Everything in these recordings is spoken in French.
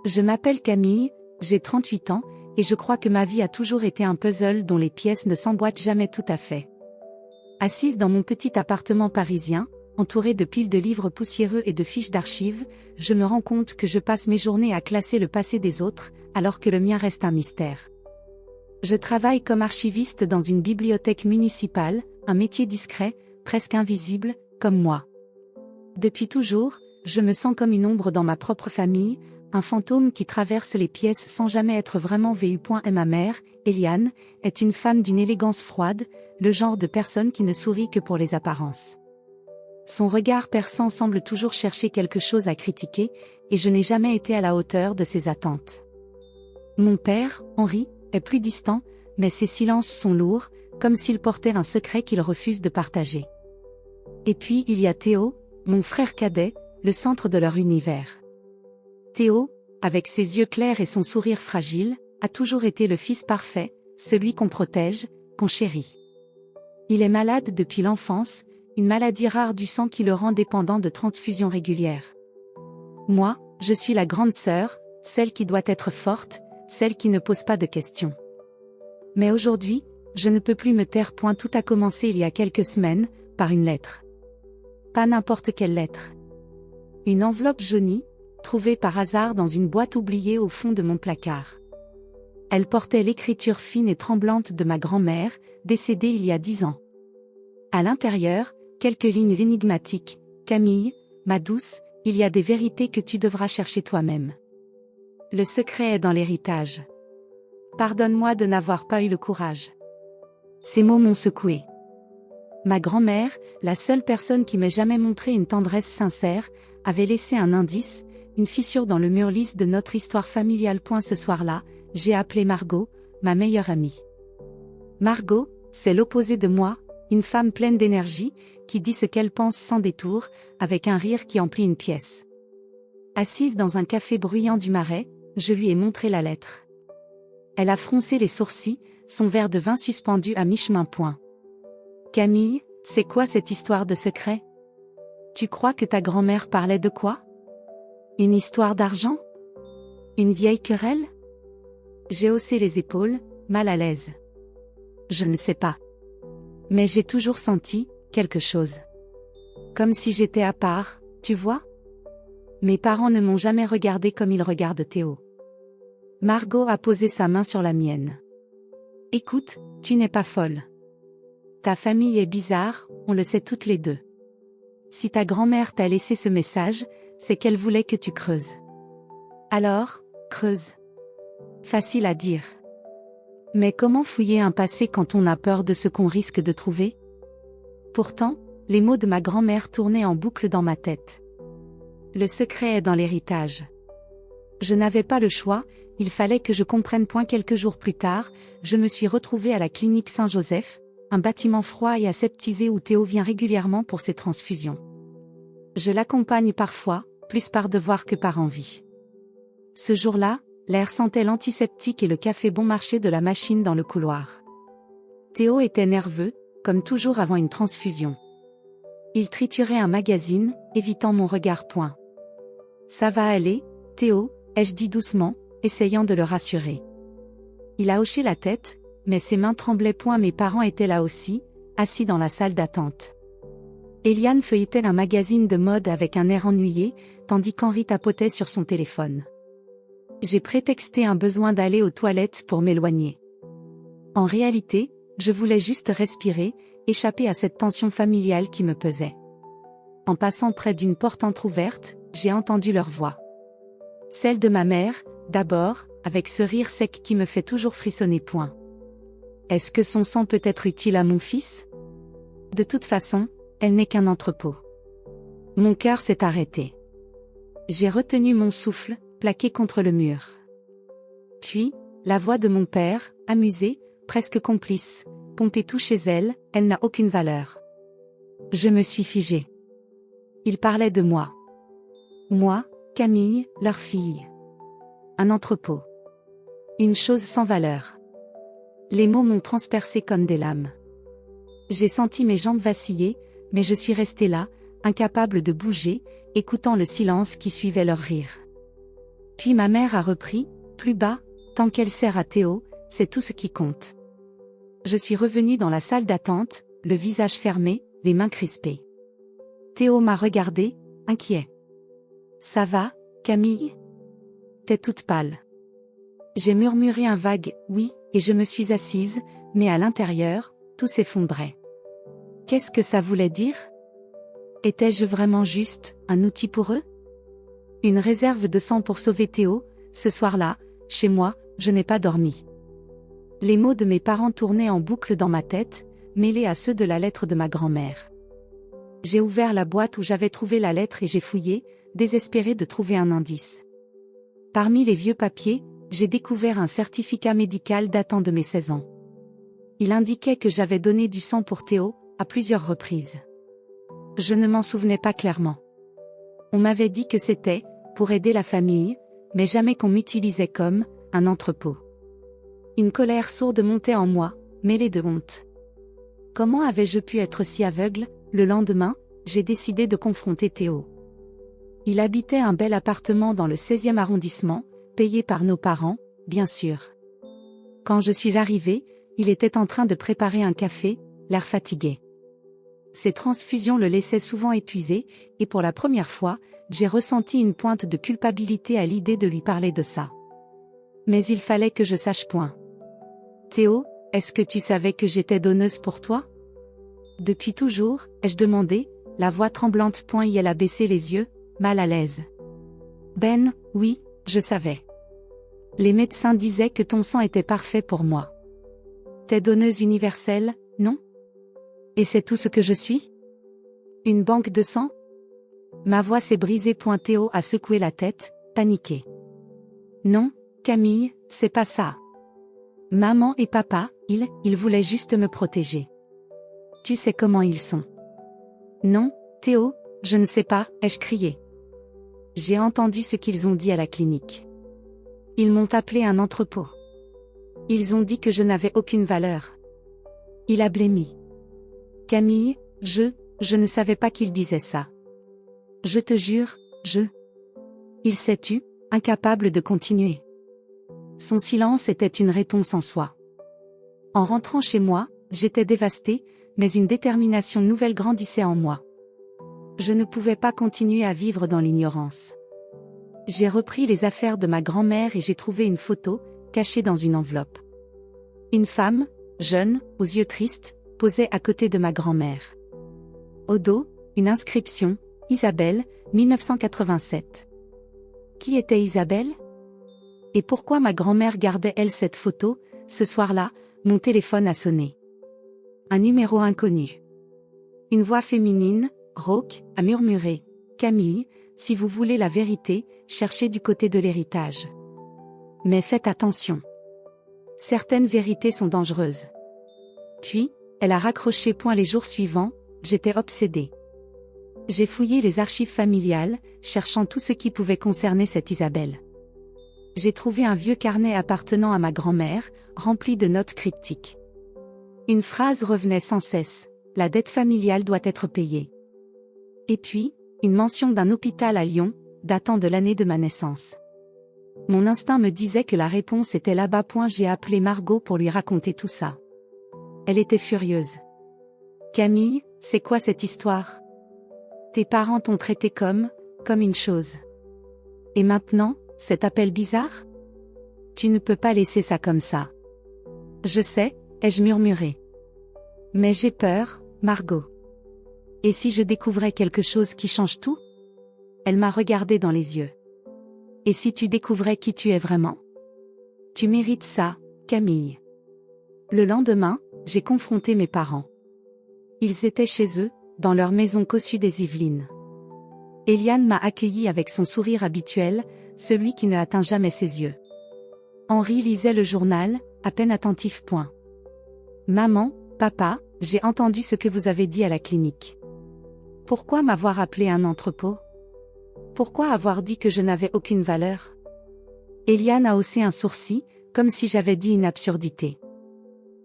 Je m'appelle Camille, j'ai 38 ans, et je crois que ma vie a toujours été un puzzle dont les pièces ne s'emboîtent jamais tout à fait. Assise dans mon petit appartement parisien, entourée de piles de livres poussiéreux et de fiches d'archives, je me rends compte que je passe mes journées à classer le passé des autres, alors que le mien reste un mystère. Je travaille comme archiviste dans une bibliothèque municipale, un métier discret, presque invisible, comme moi. Depuis toujours, je me sens comme une ombre dans ma propre famille, un fantôme qui traverse les pièces sans jamais être vraiment vu. Et ma mère, Eliane, est une femme d'une élégance froide, le genre de personne qui ne sourit que pour les apparences. Son regard perçant semble toujours chercher quelque chose à critiquer, et je n'ai jamais été à la hauteur de ses attentes. Mon père, Henri, est plus distant, mais ses silences sont lourds, comme s'il portait un secret qu'il refuse de partager. Et puis il y a Théo, mon frère cadet, le centre de leur univers. Théo, avec ses yeux clairs et son sourire fragile, a toujours été le fils parfait, celui qu'on protège, qu'on chérit. Il est malade depuis l'enfance, une maladie rare du sang qui le rend dépendant de transfusions régulières. Moi, je suis la grande sœur, celle qui doit être forte, celle qui ne pose pas de questions. Mais aujourd'hui, je ne peux plus me taire. Tout a commencé il y a quelques semaines, par une lettre. Pas n'importe quelle lettre. Une enveloppe jaunie, trouvée par hasard dans une boîte oubliée au fond de mon placard. Elle portait l'écriture fine et tremblante de ma grand-mère, décédée il y a 10 ans. À l'intérieur, quelques lignes énigmatiques. Camille, ma douce, il y a des vérités que tu devras chercher toi-même. Le secret est dans l'héritage. Pardonne-moi de n'avoir pas eu le courage. Ces mots m'ont secoué. Ma grand-mère, la seule personne qui m'ait jamais montré une tendresse sincère, avait laissé un indice, une fissure dans le mur lisse de notre histoire familiale. Ce soir-là, j'ai appelé Margot, ma meilleure amie. Margot, c'est l'opposé de moi, une femme pleine d'énergie, qui dit ce qu'elle pense sans détour, avec un rire qui emplit une pièce. Assise dans un café bruyant du Marais, je lui ai montré la lettre. Elle a froncé les sourcils, son verre de vin suspendu à mi-chemin. Camille, c'est quoi cette histoire de secret? Tu crois que ta grand-mère parlait de quoi? Une histoire d'argent? Une vieille querelle? J'ai haussé les épaules, mal à l'aise. Je ne sais pas. Mais j'ai toujours senti quelque chose. Comme si j'étais à part, tu vois? Mes parents ne m'ont jamais regardé comme ils regardent Théo. Margot a posé sa main sur la mienne. Écoute, tu n'es pas folle. Ta famille est bizarre, on le sait toutes les deux. Si ta grand-mère t'a laissé ce message, c'est qu'elle voulait que tu creuses. Alors, creuse. Facile à dire. Mais comment fouiller un passé quand on a peur de ce qu'on risque de trouver? Pourtant, les mots de ma grand-mère tournaient en boucle dans ma tête. Le secret est dans l'héritage. Je n'avais pas le choix, il fallait que je comprenne. Quelques jours plus tard, je me suis retrouvée à la clinique Saint-Joseph, un bâtiment froid et aseptisé où Théo vient régulièrement pour ses transfusions. Je l'accompagne parfois, plus par devoir que par envie. Ce jour-là, l'air sentait l'antiseptique et le café bon marché de la machine dans le couloir. Théo était nerveux, comme toujours avant une transfusion. Il triturait un magazine, évitant mon regard. Ça va aller, Théo, ai-je dit doucement, essayant de le rassurer. Il a hoché la tête, mais ses mains tremblaient. Mes parents étaient là aussi, assis dans la salle d'attente. Eliane feuilletait un magazine de mode avec un air ennuyé, tandis qu'Henri tapotait sur son téléphone. J'ai prétexté un besoin d'aller aux toilettes pour m'éloigner. En réalité, je voulais juste respirer, échapper à cette tension familiale qui me pesait. En passant près d'une porte entr'ouverte, j'ai entendu leur voix. Celle de ma mère, d'abord, avec ce rire sec qui me fait toujours frissonner. Est-ce que son sang peut être utile à mon fils? De toute façon, elle n'est qu'un entrepôt. Mon cœur s'est arrêté. J'ai retenu mon souffle, plaqué contre le mur. Puis, la voix de mon père, amusée, presque complice, pompait tout chez elle, elle n'a aucune valeur. Je me suis figée. Il parlait de moi. Moi, Camille, leur fille. Un entrepôt. Une chose sans valeur. Les mots m'ont transpercé comme des lames. J'ai senti mes jambes vaciller, mais je suis restée là, incapable de bouger, écoutant le silence qui suivait leur rire. Puis ma mère a repris, plus bas, tant qu'elle sert à Théo, c'est tout ce qui compte. Je suis revenue dans la salle d'attente, le visage fermé, les mains crispées. Théo m'a regardé, inquiet. Ça va, Camille? T'es toute pâle. J'ai murmuré un vague « oui » et je me suis assise, mais à l'intérieur, tout s'effondrait. Qu'est-ce que ça voulait dire? Étais-je vraiment juste un outil pour eux? Une réserve de sang pour sauver Théo? Ce soir-là, chez moi, je n'ai pas dormi. Les mots de mes parents tournaient en boucle dans ma tête, mêlés à ceux de la lettre de ma grand-mère. J'ai ouvert la boîte où j'avais trouvé la lettre et j'ai fouillé, désespéré de trouver un indice. Parmi les vieux papiers, j'ai découvert un certificat médical datant de mes 16 ans. Il indiquait que j'avais donné du sang pour Théo, à plusieurs reprises. Je ne m'en souvenais pas clairement. On m'avait dit que c'était pour aider la famille, mais jamais qu'on m'utilisait comme un entrepôt. Une colère sourde montait en moi, mêlée de honte. Comment avais-je pu être si aveugle? Le lendemain, j'ai décidé de confronter Théo. Il habitait un bel appartement dans le 16e arrondissement, payé par nos parents, bien sûr. Quand je suis arrivée, il était en train de préparer un café, l'air fatigué. Ses transfusions le laissaient souvent épuisé, et pour la première fois, j'ai ressenti une pointe de culpabilité à l'idée de lui parler de ça. Mais il fallait que je sache point. Théo, est-ce que tu savais que j'étais donneuse pour toi? Depuis toujours, ai-je demandé, la voix tremblante. Elle a baissé les yeux, mal à l'aise. Ben, oui, je savais. Les médecins disaient que ton sang était parfait pour moi. T'es donneuse universelle, non? Et c'est tout ce que je suis? Une banque de sang? Ma voix s'est brisée. Théo a secoué la tête, paniqué. Non, Camille, c'est pas ça. Maman et papa, ils voulaient juste me protéger. Tu sais comment ils sont. Non, Théo, je ne sais pas, ai-je crié. J'ai entendu ce qu'ils ont dit à la clinique. Ils m'ont appelé un entrepôt. Ils ont dit que je n'avais aucune valeur. Il a blêmi. Camille, je ne savais pas qu'il disait ça. Je te jure, Il s'est tu, incapable de continuer. Son silence était une réponse en soi. En rentrant chez moi, j'étais dévastée, mais une détermination nouvelle grandissait en moi. Je ne pouvais pas continuer à vivre dans l'ignorance. J'ai repris les affaires de ma grand-mère et j'ai trouvé une photo, cachée dans une enveloppe. Une femme, jeune, aux yeux tristes, posait à côté de ma grand-mère. Au dos, une inscription, Isabelle, 1987. Qui était Isabelle? Et pourquoi ma grand-mère gardait-elle cette photo? Ce soir-là, mon téléphone a sonné. Un numéro inconnu. Une voix féminine, rauque, a murmuré. Camille, si vous voulez la vérité, cherchez du côté de l'héritage. Mais faites attention. Certaines vérités sont dangereuses. Puis, elle a raccroché. Les jours suivants, j'étais obsédée. J'ai fouillé les archives familiales, cherchant tout ce qui pouvait concerner cette Isabelle. J'ai trouvé un vieux carnet appartenant à ma grand-mère, rempli de notes cryptiques. Une phrase revenait sans cesse, la dette familiale doit être payée. Et puis, une mention d'un hôpital à Lyon, datant de l'année de ma naissance. Mon instinct me disait que la réponse était là-bas. J'ai appelé Margot pour lui raconter tout ça. Elle était furieuse. Camille, c'est quoi cette histoire? Tes parents t'ont traité comme une chose. Et maintenant, cet appel bizarre? Tu ne peux pas laisser ça comme ça. Je sais, ai-je murmuré. Mais j'ai peur, Margot. Et si je découvrais quelque chose qui change tout? Elle m'a regardé dans les yeux. Et si tu découvrais qui tu es vraiment? Tu mérites ça, Camille. Le lendemain, j'ai confronté mes parents. Ils étaient chez eux, dans leur maison cossue des Yvelines. Eliane m'a accueilli avec son sourire habituel, celui qui ne atteint jamais ses yeux. Henri lisait le journal, à peine attentif. Maman, papa, j'ai entendu ce que vous avez dit à la clinique. Pourquoi m'avoir appelé un entrepôt? Pourquoi avoir dit que je n'avais aucune valeur? Eliane a haussé un sourcil, comme si j'avais dit une absurdité.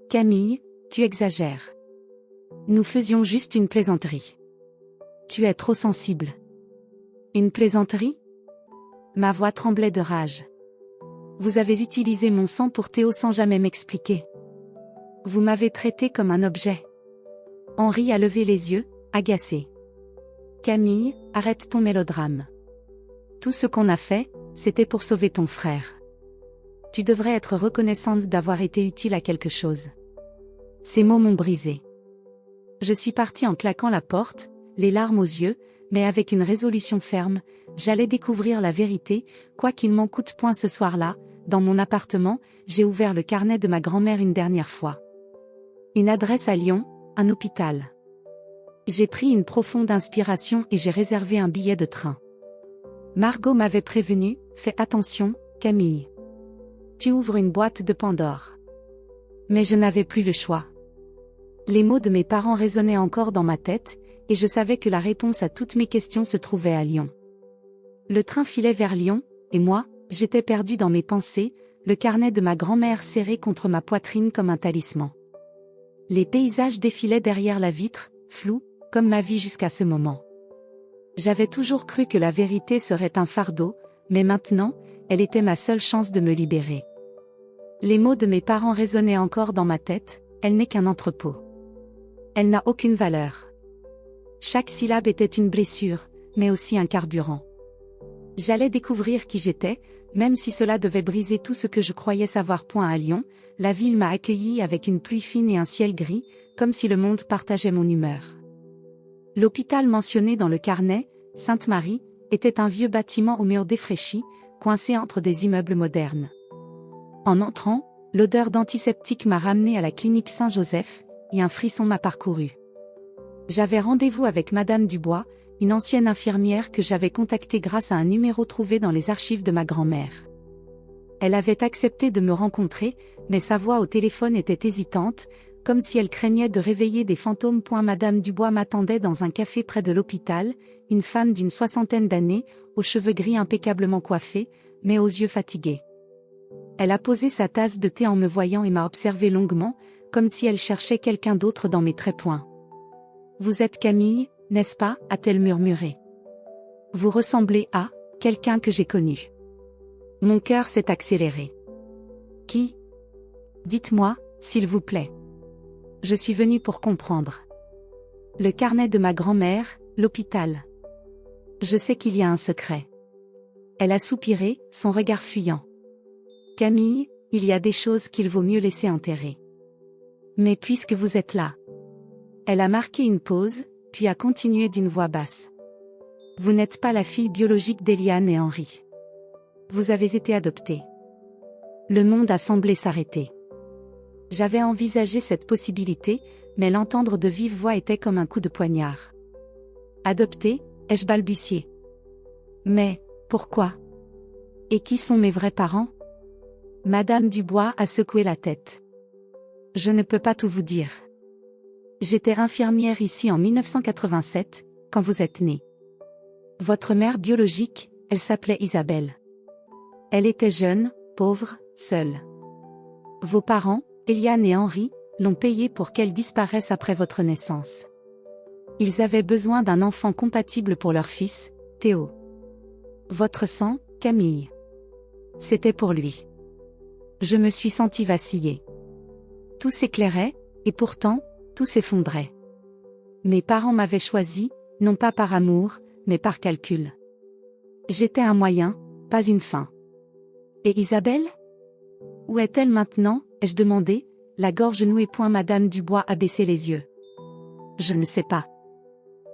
Camille, tu exagères. Nous faisions juste une plaisanterie. Tu es trop sensible. Une plaisanterie? Ma voix tremblait de rage. Vous avez utilisé mon sang pour Théo sans jamais m'expliquer. Vous m'avez traité comme un objet. Henri a levé les yeux, agacé. Camille, arrête ton mélodrame. Tout ce qu'on a fait, c'était pour sauver ton frère. Tu devrais être reconnaissante d'avoir été utile à quelque chose. Ces mots m'ont brisé. Je suis partie en claquant la porte, les larmes aux yeux, mais avec une résolution ferme, j'allais découvrir la vérité, quoi qu'il m'en coûte point ce soir-là, dans mon appartement, j'ai ouvert le carnet de ma grand-mère une dernière fois. Une adresse à Lyon, un hôpital. J'ai pris une profonde inspiration et j'ai réservé un billet de train. Margot m'avait prévenu, fais attention, Camille. Tu ouvres une boîte de Pandore. Mais je n'avais plus le choix. Les mots de mes parents résonnaient encore dans ma tête, et je savais que la réponse à toutes mes questions se trouvait à Lyon. Le train filait vers Lyon, et moi, j'étais perdue dans mes pensées, le carnet de ma grand-mère serré contre ma poitrine comme un talisman. Les paysages défilaient derrière la vitre, flous, comme ma vie jusqu'à ce moment. J'avais toujours cru que la vérité serait un fardeau, mais maintenant, elle était ma seule chance de me libérer. Les mots de mes parents résonnaient encore dans ma tête, elle n'est qu'un entrepôt. Elle n'a aucune valeur. Chaque syllabe était une blessure, mais aussi un carburant. J'allais découvrir qui j'étais, même si cela devait briser tout ce que je croyais savoir. À Lyon, la ville m'a accueilli avec une pluie fine et un ciel gris, comme si le monde partageait mon humeur. L'hôpital mentionné dans le carnet, Sainte-Marie, était un vieux bâtiment aux murs défraîchis, coincé entre des immeubles modernes. En entrant, l'odeur d'antiseptique m'a ramené à la clinique Saint-Joseph, et un frisson m'a parcouru. J'avais rendez-vous avec Madame Dubois, une ancienne infirmière que j'avais contactée grâce à un numéro trouvé dans les archives de ma grand-mère. Elle avait accepté de me rencontrer, mais sa voix au téléphone était hésitante, comme si elle craignait de réveiller des fantômes. Madame Dubois m'attendait dans un café près de l'hôpital, une femme d'une 60aine d'années, aux cheveux gris impeccablement coiffés, mais aux yeux fatigués. Elle a posé sa tasse de thé en me voyant et m'a observé longuement, comme si elle cherchait quelqu'un d'autre dans mes traits. Vous êtes Camille, n'est-ce pas, a-t-elle murmuré. Vous ressemblez à quelqu'un que j'ai connu. Mon cœur s'est accéléré. Qui? Dites-moi, s'il vous plaît. Je suis venue pour comprendre. Le carnet de ma grand-mère, l'hôpital. Je sais qu'il y a un secret. Elle a soupiré, son regard fuyant. Camille, il y a des choses qu'il vaut mieux laisser enterrer. Mais puisque vous êtes là. Elle a marqué une pause, puis a continué d'une voix basse. Vous n'êtes pas la fille biologique d'Eliane et Henri. Vous avez été adoptée. Le monde a semblé s'arrêter. J'avais envisagé cette possibilité, mais l'entendre de vive voix était comme un coup de poignard. Adoptée, ai-je balbutié. Mais, pourquoi? Et qui sont mes vrais parents? Madame Dubois a secoué la tête. Je ne peux pas tout vous dire. J'étais infirmière ici en 1987, quand vous êtes née. Votre mère biologique, elle s'appelait Isabelle. Elle était jeune, pauvre, seule. Vos parents, Eliane et Henri, l'ont payée pour qu'elle disparaisse après votre naissance. Ils avaient besoin d'un enfant compatible pour leur fils, Théo. Votre sang, Camille. C'était pour lui. Je me suis sentie vaciller. Tout s'éclairait, et pourtant, tout s'effondrait. Mes parents m'avaient choisi, non pas par amour, mais par calcul. J'étais un moyen, pas une fin. Et Isabelle? Où est-elle maintenant, ai-je demandé, la gorge nouée. Madame Dubois a baissé les yeux. Je ne sais pas.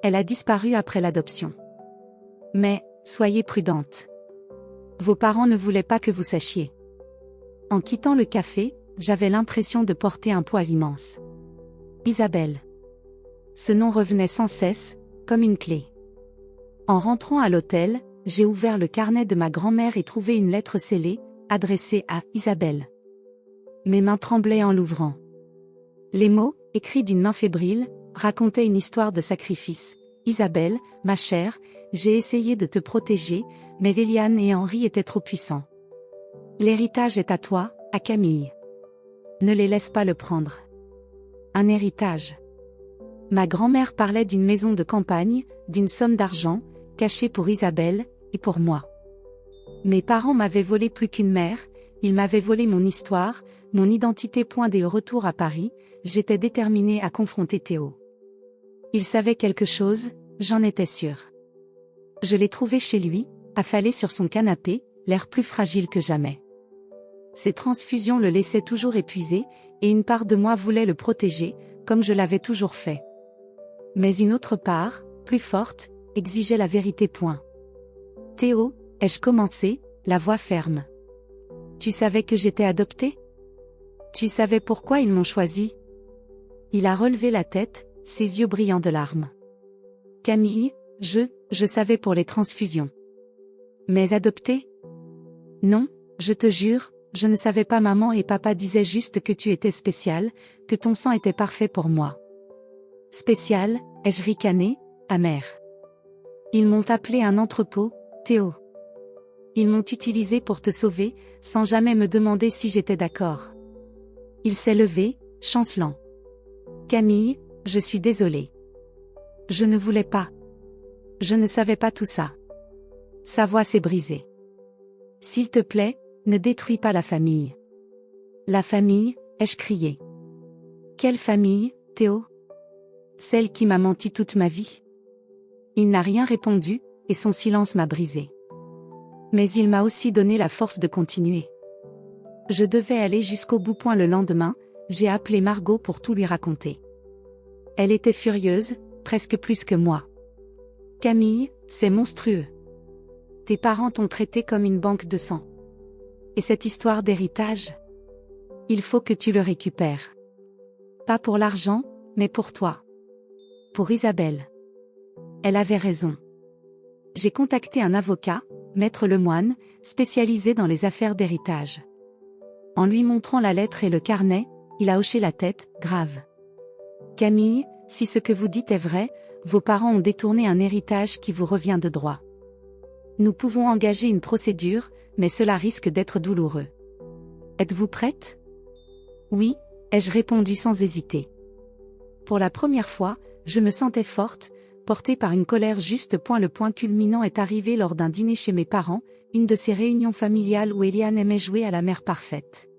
Elle a disparu après l'adoption. Mais, soyez prudente. Vos parents ne voulaient pas que vous sachiez. En quittant le café, j'avais l'impression de porter un poids immense. Isabelle. Ce nom revenait sans cesse, comme une clé. En rentrant à l'hôtel, j'ai ouvert le carnet de ma grand-mère et trouvé une lettre scellée, adressée à Isabelle. Mes mains tremblaient en l'ouvrant. Les mots, écrits d'une main fébrile, racontaient une histoire de sacrifice. Isabelle, ma chère, j'ai essayé de te protéger, mais Eliane et Henri étaient trop puissants. L'héritage est à toi, à Camille. Ne les laisse pas le prendre. Un héritage. Ma grand-mère parlait d'une maison de campagne, d'une somme d'argent, cachée pour Isabelle, et pour moi. Mes parents m'avaient volé plus qu'une mère, ils m'avaient volé mon histoire, mon identité. Dès au retour à Paris, j'étais déterminée à confronter Théo. Il savait quelque chose, j'en étais sûre. Je l'ai trouvé chez lui, affalé sur son canapé, l'air plus fragile que jamais. Ses transfusions le laissaient toujours épuisé, et une part de moi voulait le protéger, comme je l'avais toujours fait. Mais une autre part, plus forte, exigeait la vérité. Théo, ai-je commencé, la voix ferme. Tu savais que j'étais adoptée? Tu savais pourquoi ils m'ont choisi? Il a relevé la tête, ses yeux brillants de larmes. Camille, je savais pour les transfusions. Mais adoptée? Non, je te jure, je ne savais pas. Maman et papa disaient juste que tu étais spécial, que ton sang était parfait pour moi. Spécial, ai-je ricané, amère. Ils m'ont appelé un entrepôt, Théo. Ils m'ont utilisé pour te sauver, sans jamais me demander si j'étais d'accord. Il s'est levé, chancelant. Camille, je suis désolée. Je ne voulais pas. Je ne savais pas tout ça. Sa voix s'est brisée. S'il te plaît, ne détruis pas la famille. La famille, ai-je crié. Quelle famille, Théo? Celle qui m'a menti toute ma vie. Il n'a rien répondu, et son silence m'a brisé. Mais il m'a aussi donné la force de continuer. Je devais aller jusqu'au bout. Le lendemain, j'ai appelé Margot pour tout lui raconter. Elle était furieuse, presque plus que moi. Camille, c'est monstrueux. Tes parents t'ont traité comme une banque de sang. Et cette histoire d'héritage? Il faut que tu le récupères. Pas pour l'argent, mais pour toi. Pour Isabelle. Elle avait raison. J'ai contacté un avocat, Maître Lemoine, spécialisé dans les affaires d'héritage. En lui montrant la lettre et le carnet, il a hoché la tête, grave. Camille, si ce que vous dites est vrai, vos parents ont détourné un héritage qui vous revient de droit. Nous pouvons engager une procédure, mais cela risque d'être douloureux. Êtes-vous prête? Oui, ai-je répondu sans hésiter. Pour la première fois, je me sentais forte, portée par une colère juste. Le point culminant est arrivé lors d'un dîner chez mes parents, une de ces réunions familiales où Eliane aimait jouer à la mère parfaite.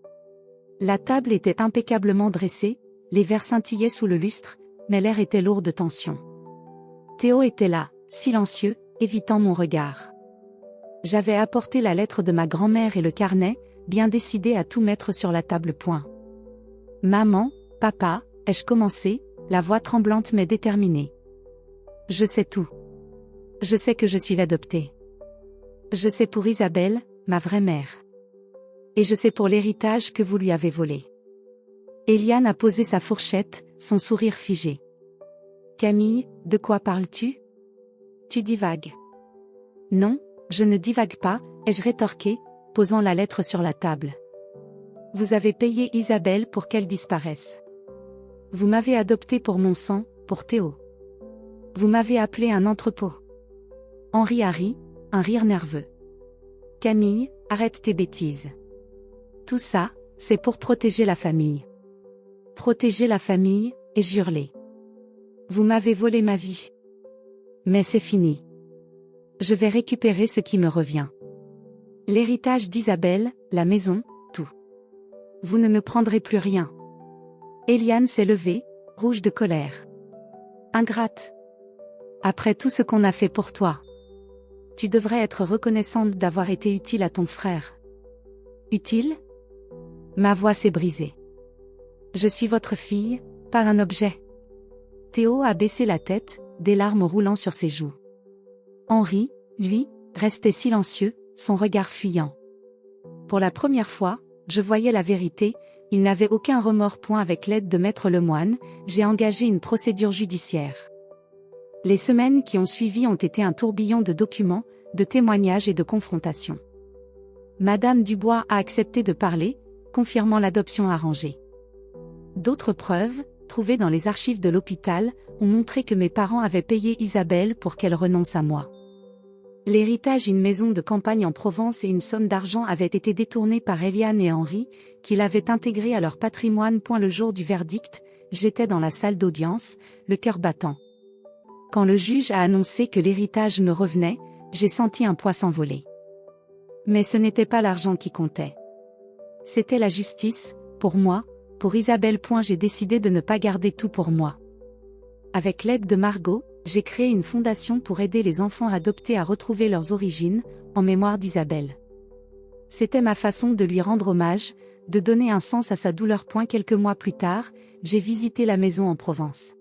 La table était impeccablement dressée, les verres scintillaient sous le lustre, mais l'air était lourd de tension. Théo était là, silencieux, évitant mon regard. J'avais apporté la lettre de ma grand-mère et le carnet, bien décidé à tout mettre sur la table. Maman, papa, ai-je commencé, la voix tremblante mais déterminée. Je sais tout. Je sais que je suis adoptée. Je sais pour Isabelle, ma vraie mère. Et je sais pour l'héritage que vous lui avez volé. Eliane a posé sa fourchette, son sourire figé. Camille, de quoi parles-tu? Tu divagues. Non, je ne divague pas, ai-je rétorqué, posant la lettre sur la table. Vous avez payé Isabelle pour qu'elle disparaisse. Vous m'avez adopté pour mon sang, pour Théo. Vous m'avez appelé un entrepôt. Henri a ri, un rire nerveux. Camille, arrête tes bêtises. Tout ça, c'est pour protéger la famille. Protéger la famille, ai-je hurlé. Vous m'avez volé ma vie. Mais c'est fini. Je vais récupérer ce qui me revient. L'héritage d'Isabelle, la maison, tout. Vous ne me prendrez plus rien. Eliane s'est levée, rouge de colère. Ingrate. Après tout ce qu'on a fait pour toi. Tu devrais être reconnaissante d'avoir été utile à ton frère. Utile? Ma voix s'est brisée. Je suis votre fille, pas un objet. Théo a baissé la tête, des larmes roulant sur ses joues. Henri, lui, restait silencieux, son regard fuyant. Pour la première fois, je voyais la vérité, il n'avait aucun remords. Avec l'aide de Maître Lemoine, j'ai engagé une procédure judiciaire. Les semaines qui ont suivi ont été un tourbillon de documents, de témoignages et de confrontations. Madame Dubois a accepté de parler, confirmant l'adoption arrangée. D'autres preuves, trouvées dans les archives de l'hôpital, ont montré que mes parents avaient payé Isabelle pour qu'elle renonce à moi. L'héritage, une maison de campagne en Provence et une somme d'argent avaient été détournés par Eliane et Henri, qui l'avaient intégré à leur patrimoine. Le jour du verdict, j'étais dans la salle d'audience, le cœur battant. Quand le juge a annoncé que l'héritage me revenait, j'ai senti un poids s'envoler. Mais ce n'était pas l'argent qui comptait. C'était la justice, pour moi, pour Isabelle. J'ai décidé de ne pas garder tout pour moi. Avec l'aide de Margot, j'ai créé une fondation pour aider les enfants adoptés à retrouver leurs origines, en mémoire d'Isabelle. C'était ma façon de lui rendre hommage, de donner un sens à sa douleur. Quelques mois plus tard, j'ai visité la maison en Provence.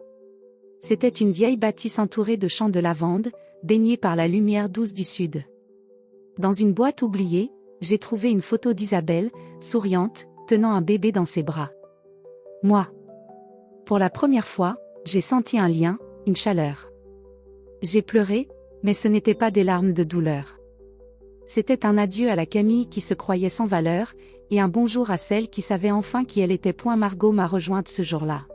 C'était une vieille bâtisse entourée de champs de lavande, baignée par la lumière douce du sud. Dans une boîte oubliée, j'ai trouvé une photo d'Isabelle, souriante, tenant un bébé dans ses bras. Moi. Pour la première fois, j'ai senti un lien, une chaleur. J'ai pleuré, mais ce n'était pas des larmes de douleur. C'était un adieu à la Camille qui se croyait sans valeur, et un bonjour à celle qui savait enfin qui elle était. Margot m'a rejointe ce jour-là.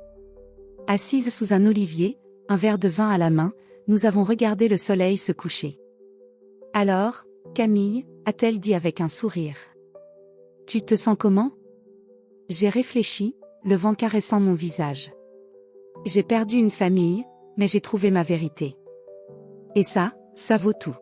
Assise sous un olivier, un verre de vin à la main, nous avons regardé le soleil se coucher. Alors, Camille, a-t-elle dit avec un sourire. Tu te sens comment? J'ai réfléchi, le vent caressant mon visage. J'ai perdu une famille, mais j'ai trouvé ma vérité. Et ça vaut tout.